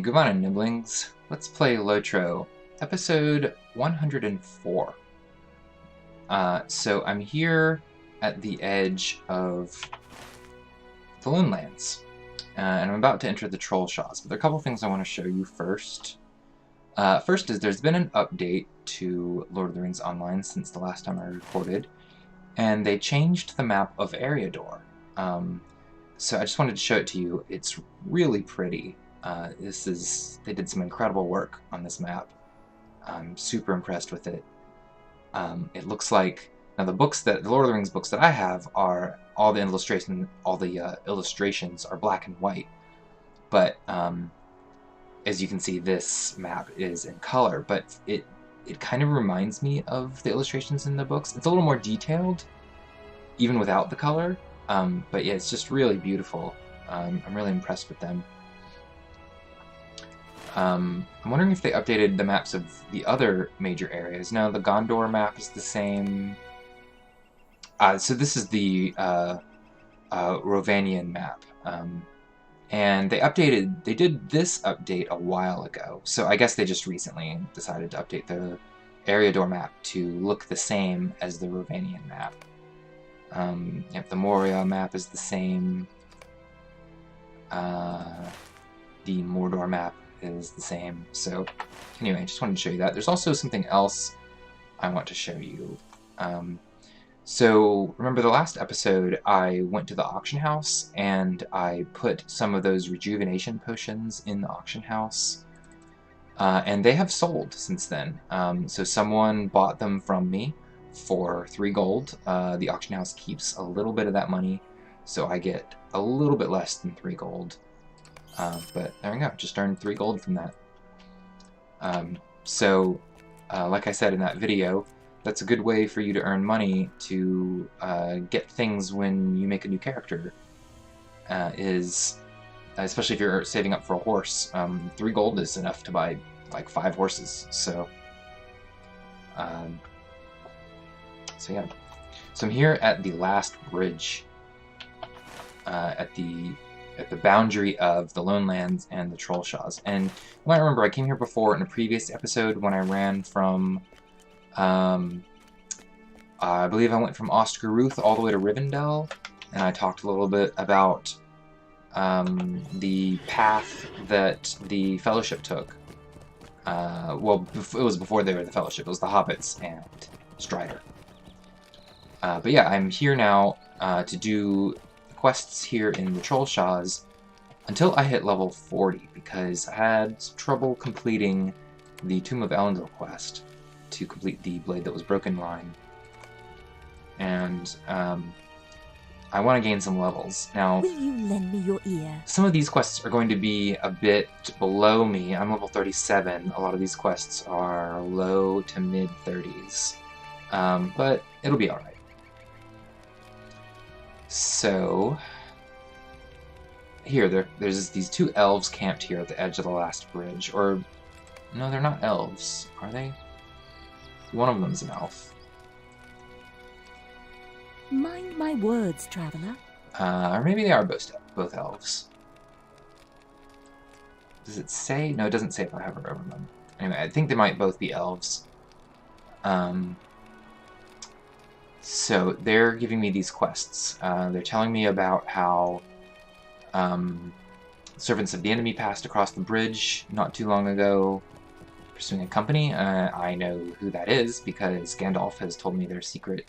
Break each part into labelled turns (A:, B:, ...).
A: Govannen, niblings. Let's play LotRO, episode 104. So I'm here at the edge of the Lonelands, and I'm about to enter the Trollshaws, but there are a couple things I want to show you first. First is there's been an update to Lord of the Rings Online since the last time I recorded, and they changed the map of Eriador. So I just wanted to show it to you. It's really pretty. They did some incredible work on this map. I'm super impressed with it. It looks like, now the Lord of the Rings books that I have are, all the illustrations are black and white. But, as you can see, this map is in color, but it kind of reminds me of the illustrations in the books. It's a little more detailed, even without the color. But yeah, it's just really beautiful. I'm really impressed with them. I'm wondering if they updated the maps of the other major areas. Now, the Gondor map is the same. So this is the Rovanian map. And they did this update a while ago. So I guess they just recently decided to update the Eriador map to look the same as the Rovanian map. Yep, the Moria map is the same. The Mordor map is the same. So anyway, I just wanted to show you that. There's also something else I want to show you. So remember the last episode, I went to the auction house and I put some of those rejuvenation potions in the auction house. And they have sold since then. So someone bought them from me for 3 gold. The auction house keeps a little bit of that money, so I get a little bit less than 3 gold. But there we go, just earned 3 gold from that. Like I said in that video, that's a good way for you to earn money to get things when you make a new character. Especially if you're saving up for a horse. 3 gold is enough to buy like 5 horses. So yeah. So I'm here at the last bridge, at the boundary of the Lonelands and the Trollshaws. And you might remember I came here before in a previous episode when I ran from, I believe I went from Oscarruth all the way to Rivendell, and I talked a little bit about the path that the Fellowship took. Well, it was before they were the Fellowship. It was the Hobbits and Strider. But yeah, I'm here now to do quests here in the Trollshaws until I hit level 40, because I had trouble completing the Tomb of Elendil quest to complete the Blade That Was Broken line. And I want to gain some levels. Now,
B: will you lend me your ear?
A: Some of these quests are going to be a bit below me. I'm level 37. A lot of these quests are low to mid 30s. But it'll be alright. So, here, there's these 2 elves camped here at the edge of the last bridge. Or, no, they're not elves, are they? One of them's an elf.
B: Mind my words, traveler.
A: Or maybe they are both elves. Does it say? No, it doesn't say if I hover over them. Anyway, I think they might both be elves. So they're giving me these quests. They're telling me about how servants of the enemy passed across the bridge not too long ago, pursuing a company. I know who that is because Gandalf has told me their secret.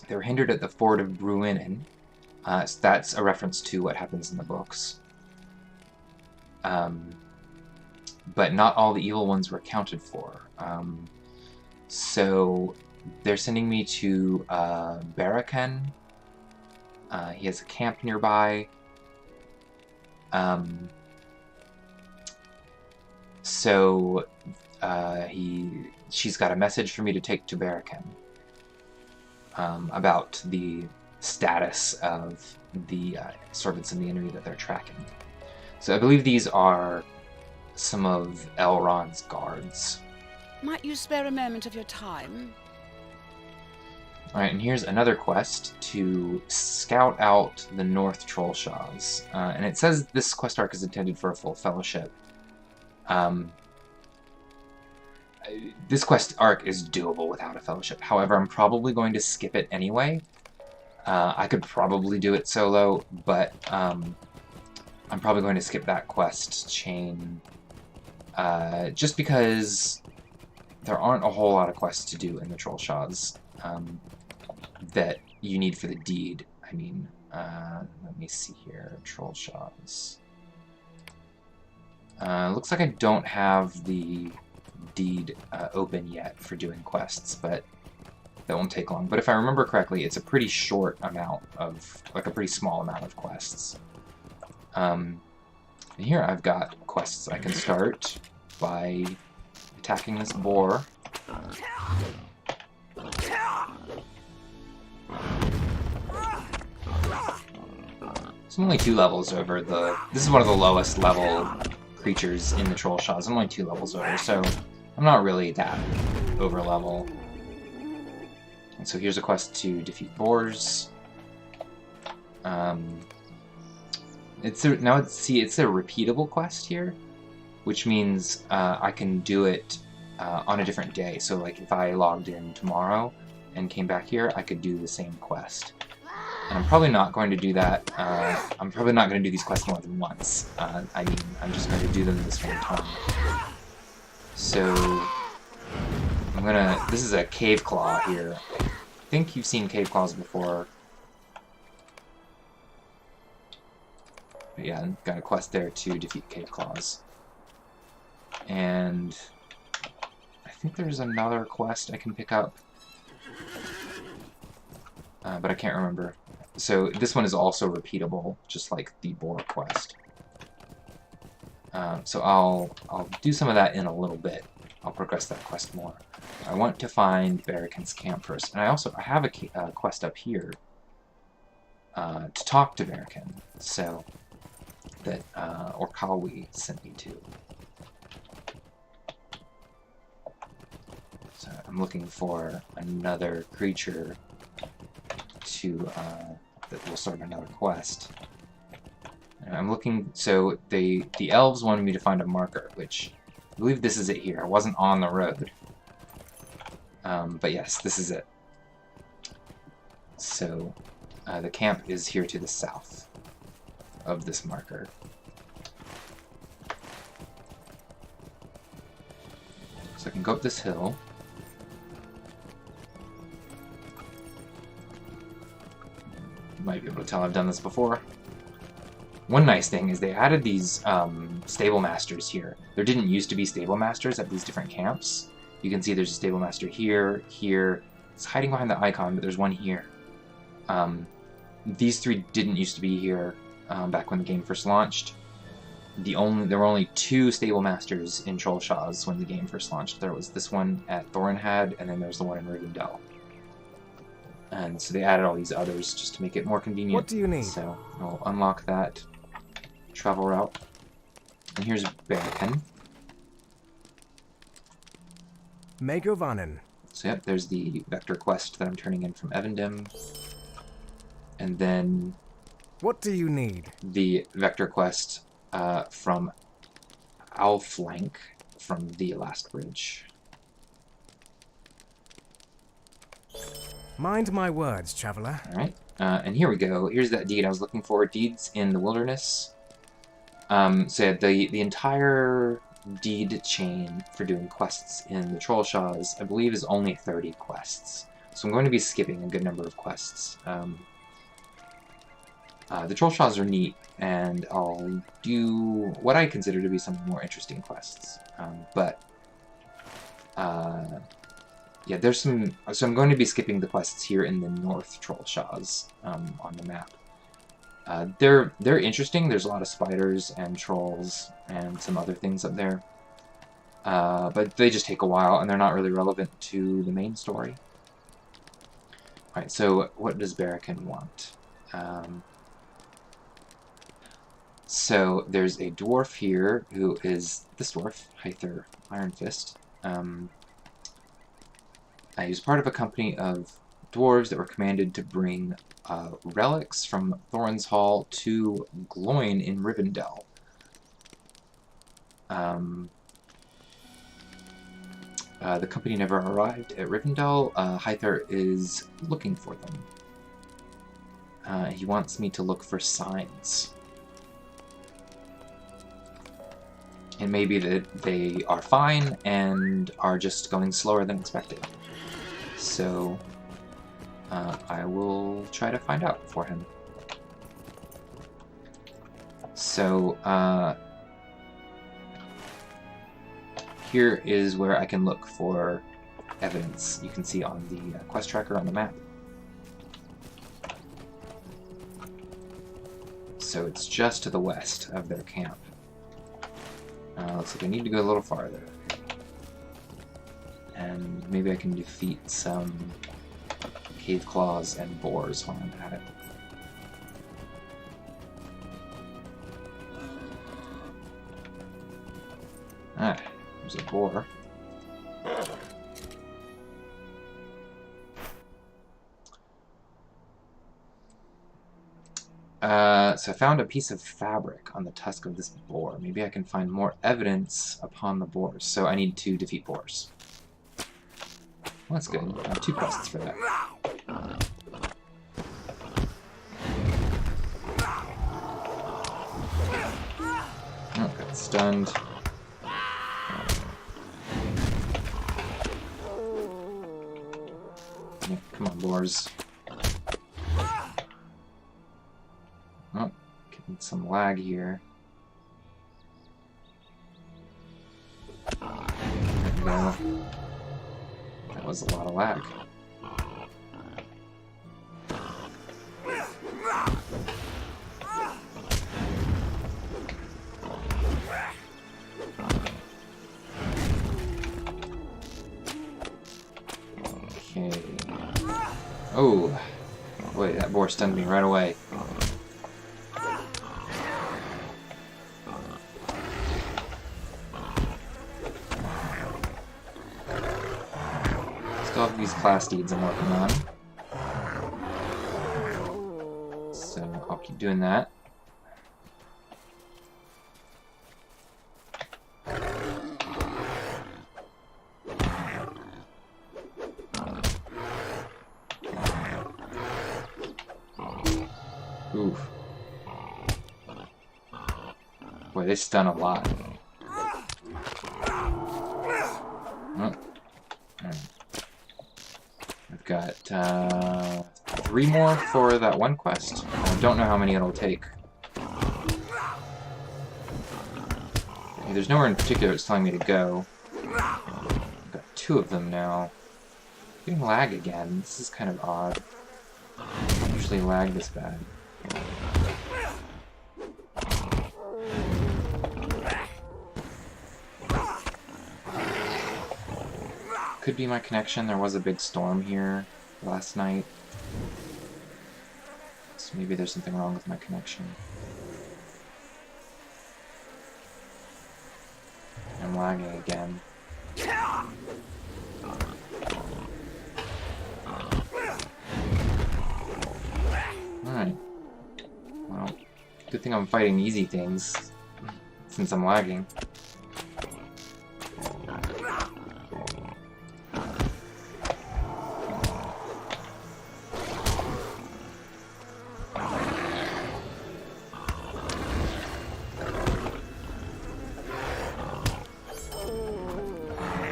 A: They were hindered at the ford of Bruinen. So that's a reference to what happens in the books. But not all the evil ones were accounted for. So they're sending me to Barakan. He has a camp nearby. She's got a message for me to take to Barakan about the status of the servants in the enemy that they're tracking. So I believe these are some of Elrond's guards.
C: Might you spare a moment of your time?
A: Alright, and here's another quest to scout out the North Trollshaws. And it says this quest arc is intended for a full fellowship. This quest arc is doable without a fellowship. However, I'm probably going to skip it anyway. I could probably do it solo, but I'm probably going to skip that quest chain just because there aren't a whole lot of quests to do in the Trollshaws that you need for the deed. I mean, let me see here. Trollshaws. Looks like I don't have the deed open yet for doing quests, but that won't take long. But if I remember correctly, it's a pretty short amount of, like a pretty small amount of quests. And here I've got quests I can start by attacking this boar. So I'm only 2 levels over the... This is one of the lowest level creatures in the Trollshaws. I'm only 2 levels over, so I'm not really that over level. And so here's a quest to defeat boars. It's a repeatable quest here, which means I can do it on a different day. So like if I logged in tomorrow and came back here, I could do the same quest. And I'm probably not going to do that. I'm probably not going to do these quests more than once. I mean, I'm just going to do them this one time. So I'm gonna... This is a cave claw here. I think you've seen cave claws before. But yeah, got a quest there to defeat cave claws. And I think there's another quest I can pick up. But I can't remember. So this one is also repeatable, just like the boar quest. So I'll do some of that in a little bit. I'll progress that quest more. I want to find Barakin's camp first, and I have a quest up here to talk to Barakin. So that Orkawi sent me to. So I'm looking for another creature to that will start another quest. And I'm looking. So the elves wanted me to find a marker, which I believe this is it here. I wasn't on the road, but yes, this is it. So the camp is here to the south of this marker. So I can go up this hill. You might be able to tell I've done this before. One nice thing is they added these stable masters here. There didn't used to be stable masters at these different camps. You can see there's a stable master here, here. It's hiding behind the icon, but there's one here. These 3 didn't used to be here back when the game first launched. There were only 2 stable masters in Trollshaws when the game first launched. There was this one at Thorinhead, and then there's the one in Rivendell. And so they added all these others just to make it more convenient.
C: What do you need?
A: So I'll unlock that travel route. And here's Barakin.
C: Govannen.
A: So yep, there's the vector quest that I'm turning in from Evendim. And then...
C: What do you need?
A: The vector quest from Owlflank from the last bridge.
C: Mind my words, traveler.
A: Alright, and here we go. Here's that deed I was looking for. Deeds in the wilderness. So the entire deed chain for doing quests in the Trollshaws, I believe, is only 30 quests. So I'm going to be skipping a good number of quests. The Trollshaws are neat, and I'll do what I consider to be some more interesting quests. Yeah, there's some... So I'm going to be skipping the quests here in the North Trollshaws on the map. They're interesting. There's a lot of spiders and trolls and some other things up there. But they just take a while, and they're not really relevant to the main story. Alright, so what does Barakin want? So there's a dwarf here who is this dwarf, Hyther Ironfist. He's part of a company of dwarves that were commanded to bring relics from Thorin's Hall to Gloin in Rivendell. The company never arrived at Rivendell. Hyther is looking for them. He wants me to look for signs. And maybe that they are fine and are just going slower than expected. So I will try to find out for him. So here is where I can look for evidence. You can see on the quest tracker on the map. So it's just to the west of their camp. Looks like I need to go a little farther. And maybe I can defeat some cave claws and boars while I'm at it. Ah, there's a boar. So I found a piece of fabric on the tusk of this boar. Maybe I can find more evidence upon the boars. So I need to defeat boars. Well, that's good. I have 2 quests for that. Oh, got stunned. Yeah, come on, boars. Oh, getting some lag here. There we go. That was a lot of lag. Okay. Oh, wait, that boar stunned me right away. Still have these class deeds I'm working on. So I'll keep doing that. Oof. Boy, they stun a lot. Oh. I've got 3 more for that one quest. I don't know how many it'll take. There's nowhere in particular it's telling me to go. I've got 2 of them now. Getting lag again. This is kind of odd. I don't usually lag this bad. Could be my connection. There was a big storm here last night. So maybe there's something wrong with my connection. I'm lagging again. Alright. Well, good thing I'm fighting easy things, since I'm lagging.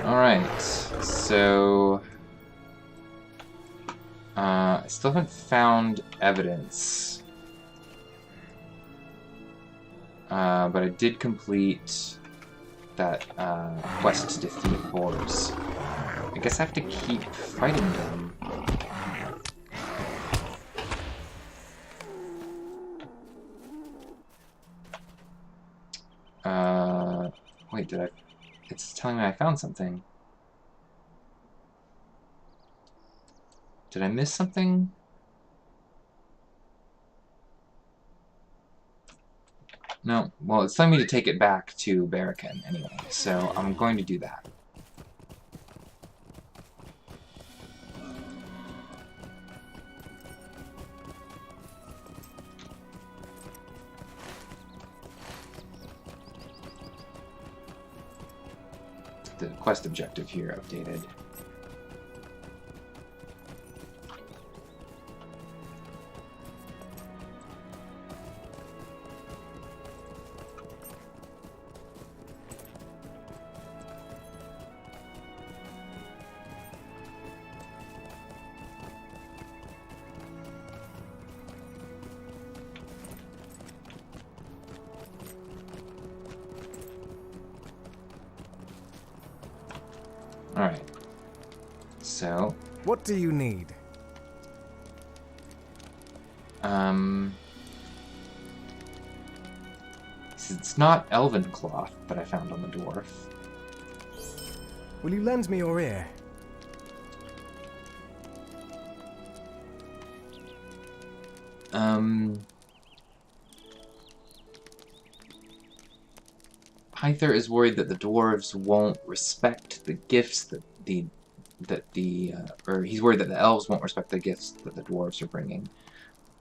A: Alright, so I still haven't found evidence, but I did complete that quest to defeat boars. I guess I have to keep fighting them. Wait, did I... It's telling me I found something. Did I miss something? No. Well, it's telling me to take it back to Barracan anyway, so I'm going to do that. the quest objective here updated. Alright. So...
C: What do you need?
A: It's not elven cloth that I found on the dwarf.
C: Will you lend me your ear?
A: Hyther is worried that the dwarves won't respect the gifts or he's worried that the elves won't respect the gifts that the dwarves are bringing.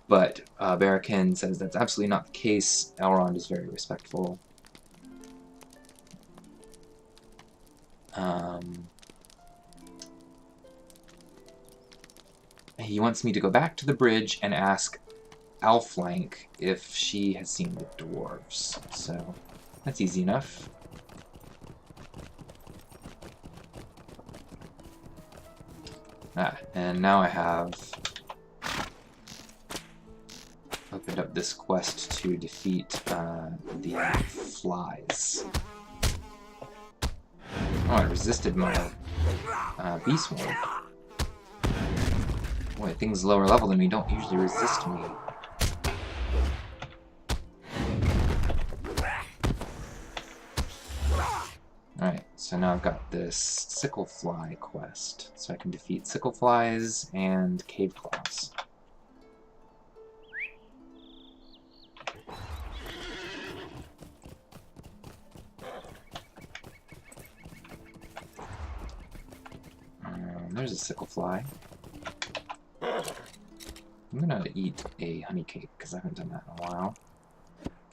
A: But Barakin says that's absolutely not the case. Elrond is very respectful. He wants me to go back to the bridge and ask Alflank if she has seen the dwarves. So that's easy enough. And now I have opened up this quest to defeat the flies. Oh, I resisted my beast mode. Boy, things lower level than me don't usually resist me. Alright, so now I've got this sickle fly quest, so I can defeat sickle flies and cave claws. There's a sickle fly. I'm gonna eat a honey cake because I haven't done that in a while.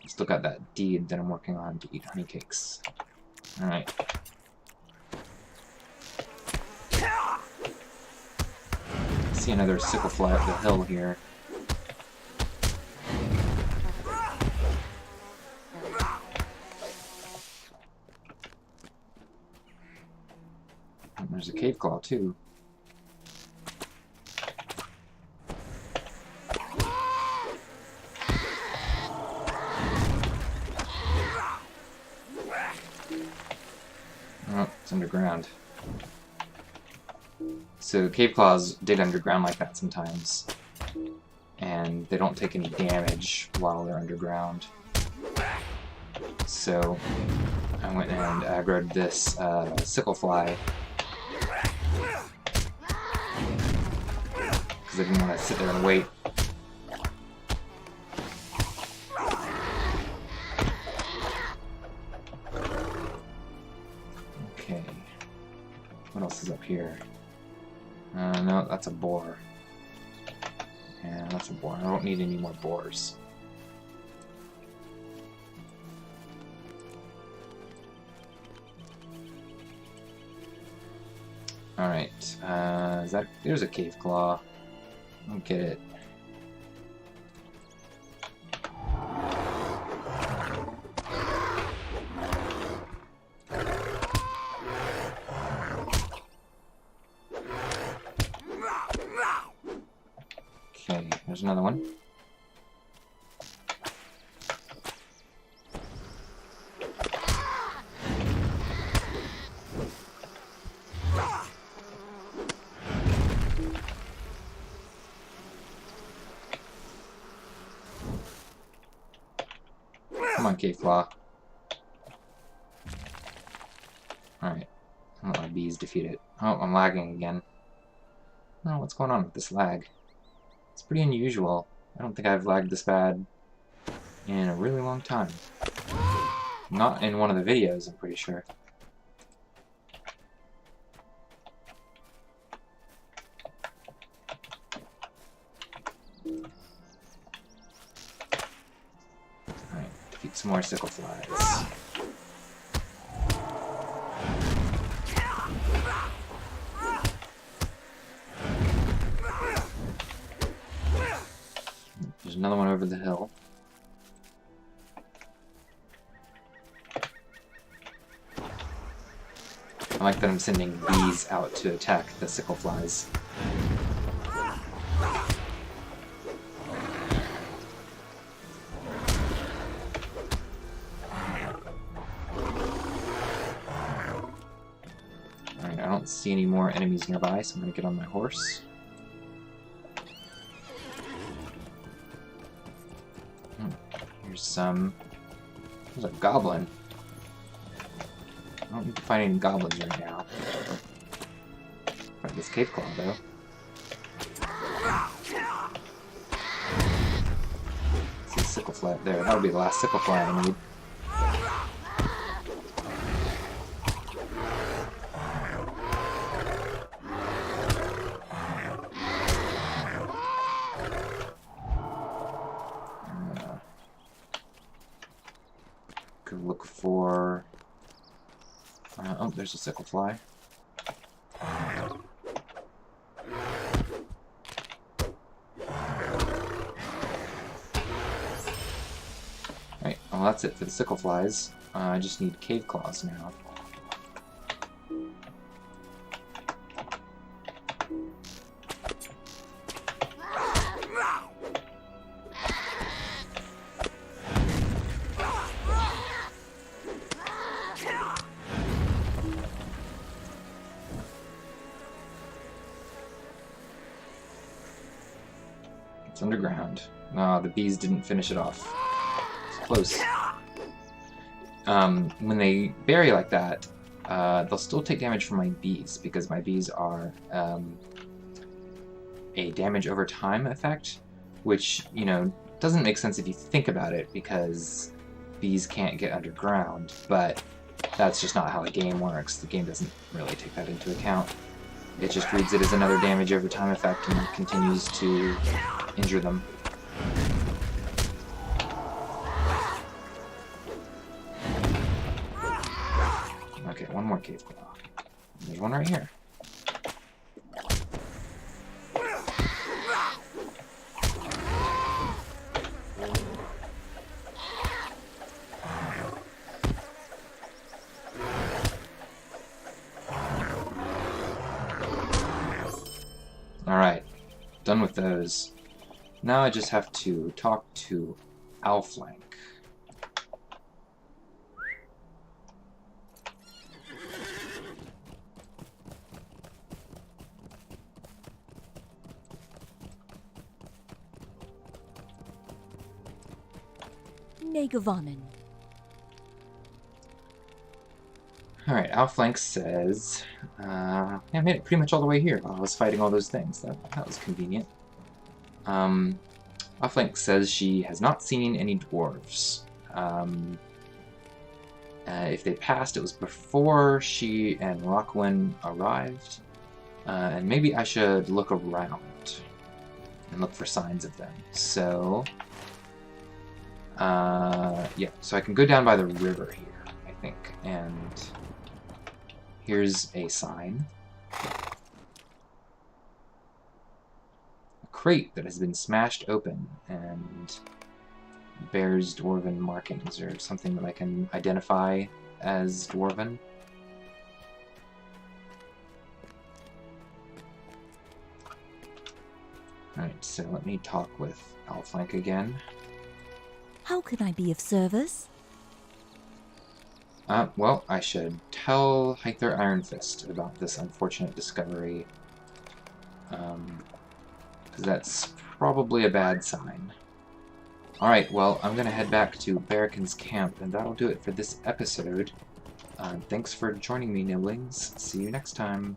A: Still got that deed that I'm working on to eat honey cakes. Alright. See another sickle fly up the hill here. And there's a cave claw too. Oh, it's underground. So cave claws dig underground like that sometimes, and they don't take any damage while they're underground. So I went and aggroed this sickle fly because I didn't want to sit there and wait. Okay, what else is up here? No, that's a boar. Yeah, that's a boar. I don't need any more boars. Alright, there's a cave claw. I don't get it. Okay, there's another one. Come on, cave claw. Alright. I'll let my bees defeat it. Oh, I'm lagging again. I don't know what's going on with this lag. It's pretty unusual. I don't think I've lagged this bad in a really long time. Not in one of the videos, I'm pretty sure. Alright, defeat some more sickle flies. one over the hill. I like that I'm sending bees out to attack the sickle flies. Alright, I don't see any more enemies nearby, so I'm going to get on my horse. There's a goblin. I don't need to find any goblins right now. Find this cave claw, though. See a sickle fly there. That'll be the last sickle fly I need. Could look for... oh, there's a sickle fly. Right, well that's it for the sickle flies. I just need cave claws now. It's underground. Ah, the bees didn't finish it off. It's close. When they bury like that, they'll still take damage from my bees, because my bees are a damage over time effect, which, you know, doesn't make sense if you think about it, because bees can't get underground, but that's just not how the game works. The game doesn't really take that into account. It just reads it as another damage over time effect and continues to injure them. Okay, one more cave claw. There's one right here. Alright, done with those. Now I just have to talk to Alflank.
B: Govannen.
A: Alright, Alflank says, I made it pretty much all the way here while I was fighting all those things. That was convenient. Alflank says she has not seen any dwarves. If they passed, it was before she and Rockwen arrived. And maybe I should look around and look for signs of them. So, yeah, so I can go down by the river here, I think, and here's a sign. A crate that has been smashed open and bears dwarven markings, or something that I can identify as dwarven. Alright, so let me talk with Alflank again.
B: How can I be of service?
A: Well, I should tell Hyther Ironfist about this unfortunate discovery. Because that's probably a bad sign. Alright, well, I'm gonna head back to Barracan's camp, and that'll do it for this episode. Thanks for joining me, Niblings. See you next time.